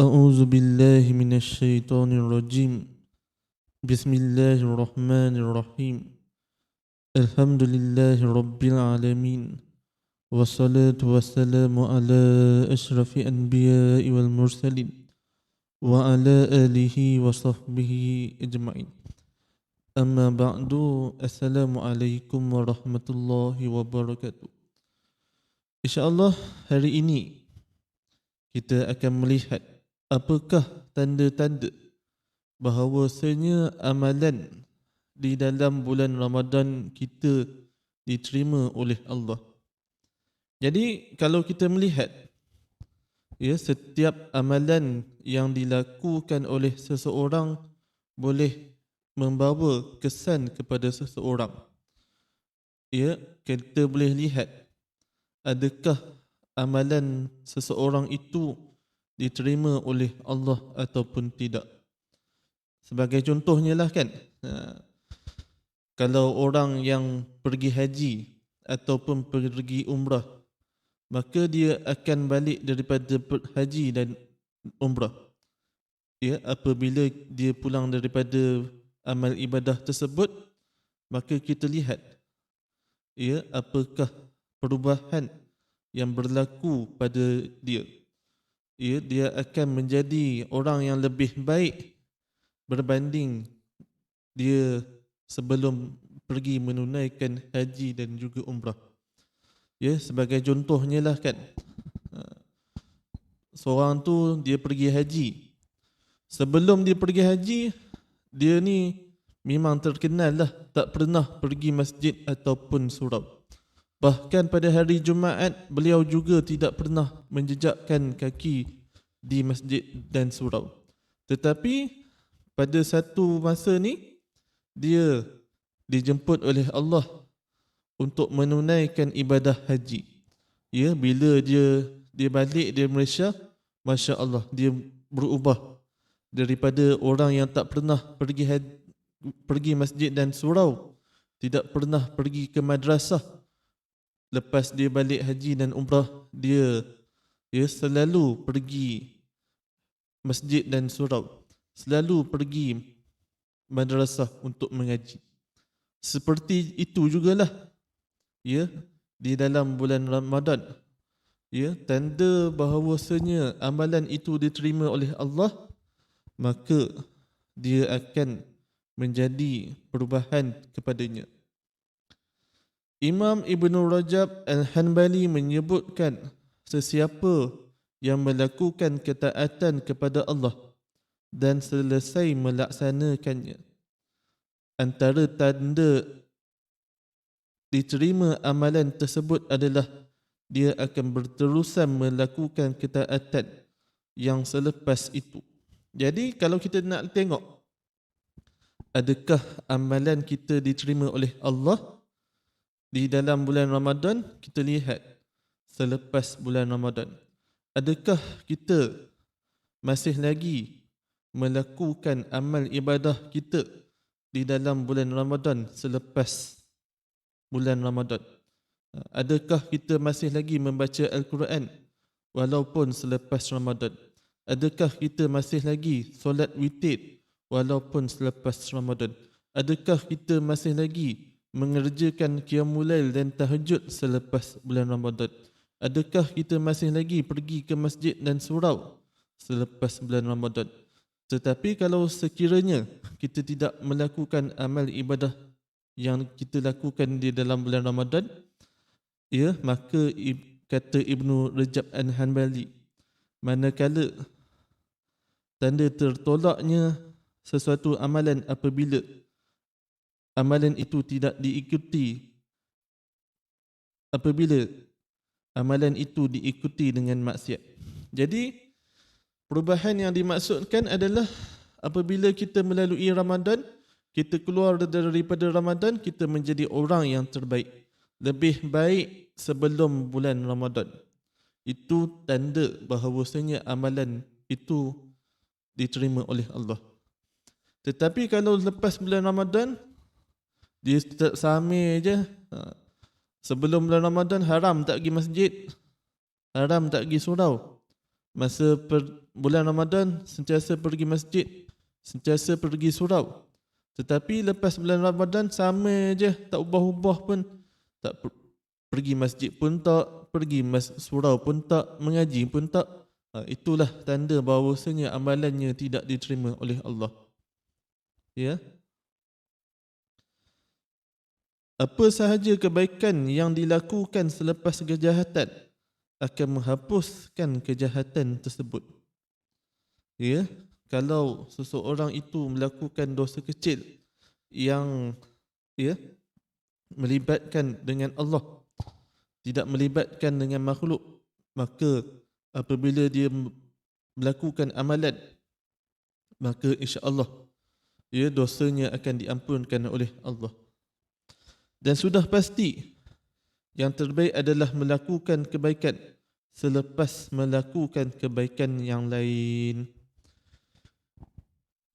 أعوذ بالله من الشيطان الرجيم. بسم الله الرحمن الرحيم. الحمد لله رب العالمين، والصلاة والسلام على أشرف الأنبياء والمرسلين وعلى آله وصحبه أجمعين. أما بعد، السلام عليكم warahmatullahi wabarakatuh. InsyaAllah hari ini kita akan melihat apakah tanda-tanda bahawasanya amalan di dalam bulan Ramadan kita diterima oleh Allah. Jadi kalau kita melihat setiap amalan yang dilakukan oleh seseorang boleh membawa kesan kepada seseorang. Kita boleh lihat adakah amalan seseorang itu diterima oleh Allah ataupun tidak. Sebagai contohnya lah kan, kalau orang yang pergi haji ataupun pergi umrah, maka dia akan balik daripada haji dan umrah. Apabila dia pulang daripada amal ibadah tersebut, maka kita lihat apakah perubahan yang berlaku pada dia. Dia akan menjadi orang yang lebih baik berbanding dia sebelum pergi menunaikan haji dan juga umrah. Sebagai contohnya lah kan, seorang tu dia pergi haji. Sebelum dia pergi haji, dia ni memang terkenal lah tak pernah pergi masjid ataupun surau. Bahkan pada hari Jumaat, beliau juga tidak pernah menjejakkan kaki di masjid dan surau. Tetapi pada satu masa ni, dia dijemput oleh Allah untuk menunaikan ibadah haji. Bila dia balik dari Malaysia, Masya Allah, dia berubah daripada orang yang tak pernah pergi masjid dan surau, tidak pernah pergi ke madrasah. Lepas dia balik haji dan umrah, dia selalu pergi masjid dan surau, selalu pergi madrasah untuk mengaji. Seperti itu jugalah di dalam bulan Ramadan. Tanda bahawasanya amalan itu diterima oleh Allah, maka dia akan menjadi perubahan kepadanya. Imam Ibn Rajab Al-Hanbali menyebutkan sesiapa yang melakukan ketaatan kepada Allah dan selesai melaksanakannya, antara tanda diterima amalan tersebut adalah dia akan berterusan melakukan ketaatan yang selepas itu. Jadi kalau kita nak tengok adakah amalan kita diterima oleh Allah di dalam bulan Ramadan, kita lihat selepas bulan Ramadan, adakah kita masih lagi melakukan amal ibadah kita di dalam bulan Ramadan selepas bulan Ramadan? Adakah kita masih lagi membaca Al-Quran walaupun selepas Ramadan? Adakah kita masih lagi solat witir walaupun selepas Ramadan? Adakah kita masih lagi mengerjakan qiyamul lail dan tahajud selepas bulan Ramadan? Adakah kita masih lagi pergi ke masjid dan surau selepas bulan Ramadan? Tetapi kalau sekiranya kita tidak melakukan amal ibadah yang kita lakukan di dalam bulan Ramadan, maka kata Ibnu Rajab Al-Hanbali, manakala tanda tertolaknya sesuatu amalan apabila amalan itu tidak diikuti, apabila amalan itu diikuti dengan maksiat. Jadi perubahan yang dimaksudkan adalah apabila kita melalui Ramadan, kita keluar daripada Ramadan, kita menjadi orang yang terbaik, lebih baik sebelum bulan Ramadan. Itu tanda bahawasanya amalan itu diterima oleh Allah. Tetapi kalau lepas bulan Ramadan, dia tetap sama je. Sebelum bulan Ramadan haram tak pergi masjid, haram tak pergi surau. Masa bulan Ramadan sentiasa pergi masjid, sentiasa pergi surau. Tetapi lepas bulan Ramadan sama je, tak ubah-ubah pun. Tak pergi masjid pun tak, pergi surau pun tak, mengaji pun tak. Itulah tanda bahawasanya amalannya tidak diterima oleh Allah. Ya. Apa sahaja kebaikan yang dilakukan selepas kejahatan akan menghapuskan kejahatan tersebut. Ya, kalau seseorang itu melakukan dosa kecil yang melibatkan dengan Allah, tidak melibatkan dengan makhluk, maka apabila dia melakukan amalan, maka insya-Allah dosanya akan diampunkan oleh Allah. Dan sudah pasti yang terbaik adalah melakukan kebaikan selepas melakukan kebaikan yang lain.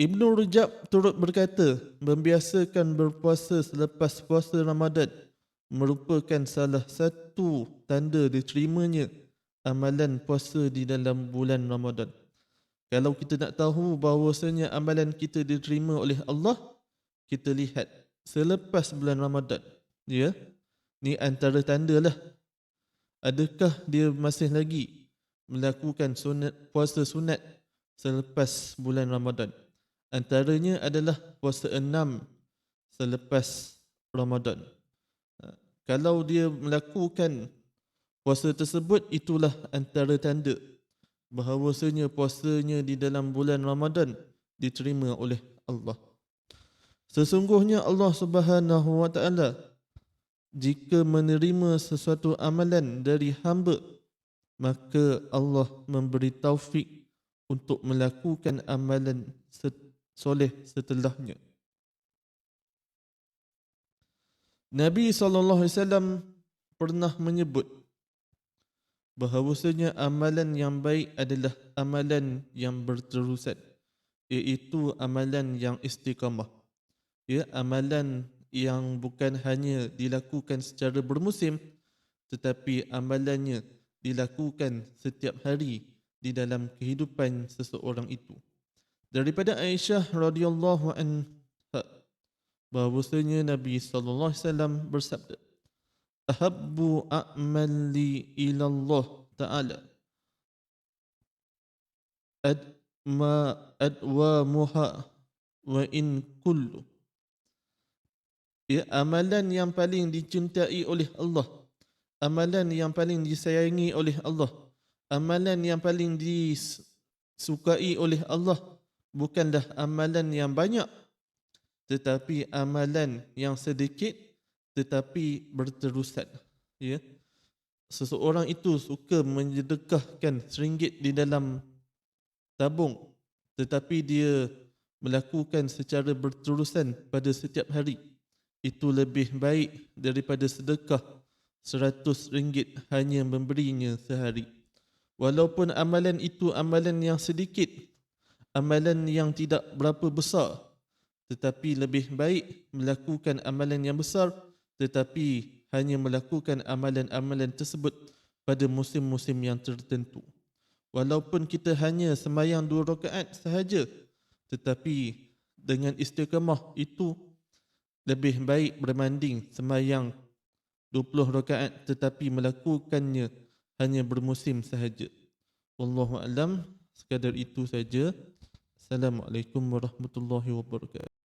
Ibnu Rajab turut berkata, membiasakan berpuasa selepas puasa Ramadan merupakan salah satu tanda diterimanya amalan puasa di dalam bulan Ramadan. Kalau kita nak tahu bahawasanya amalan kita diterima oleh Allah, kita lihat selepas bulan Ramadan. Ya, ni antara tanda lah. Adakah dia masih lagi melakukan puasa sunat selepas bulan Ramadan? Antaranya adalah puasa 6 selepas Ramadan. Kalau dia melakukan puasa tersebut, itulah antara tanda bahawasanya puasanya di dalam bulan Ramadan diterima oleh Allah. Sesungguhnya Allah Subhanahu wa taala jika menerima sesuatu amalan dari hamba, maka Allah memberi taufik untuk melakukan amalan soleh setelahnya. Nabi SAW pernah menyebut bahawasanya amalan yang baik adalah amalan yang berterusan, iaitu amalan yang istiqamah. Ya, amalan yang bukan hanya dilakukan secara bermusim, tetapi amalannya dilakukan setiap hari di dalam kehidupan seseorang itu. Daripada Aisyah radhiyallahu anha bahawasanya Nabi sallallahu alaihi wasallam bersabda, "Ahabbu a'mali ila Allah Ta'ala adwamuha wa in kullu." Ya, amalan yang paling dicintai oleh Allah, amalan yang paling disayangi oleh Allah, amalan yang paling disukai oleh Allah bukanlah amalan yang banyak, tetapi amalan yang sedikit tetapi berterusan. Ya. Seseorang itu suka menyedekahkan RM1 di dalam tabung, tetapi dia melakukan secara berterusan pada setiap hari. Itu lebih baik daripada sedekah RM100 hanya memberinya sehari. Walaupun amalan itu amalan yang sedikit, amalan yang tidak berapa besar, tetapi lebih baik melakukan amalan yang besar tetapi hanya melakukan amalan-amalan tersebut pada musim-musim yang tertentu. Walaupun kita hanya sembahyang 2 rakaat sahaja, tetapi dengan istiqamah itu lebih baik berbanding sembahyang 20 rakaat tetapi melakukannya hanya bermusim sahaja. Wallahu a'lam. Sekadar itu saja. Assalamualaikum warahmatullahi wabarakatuh.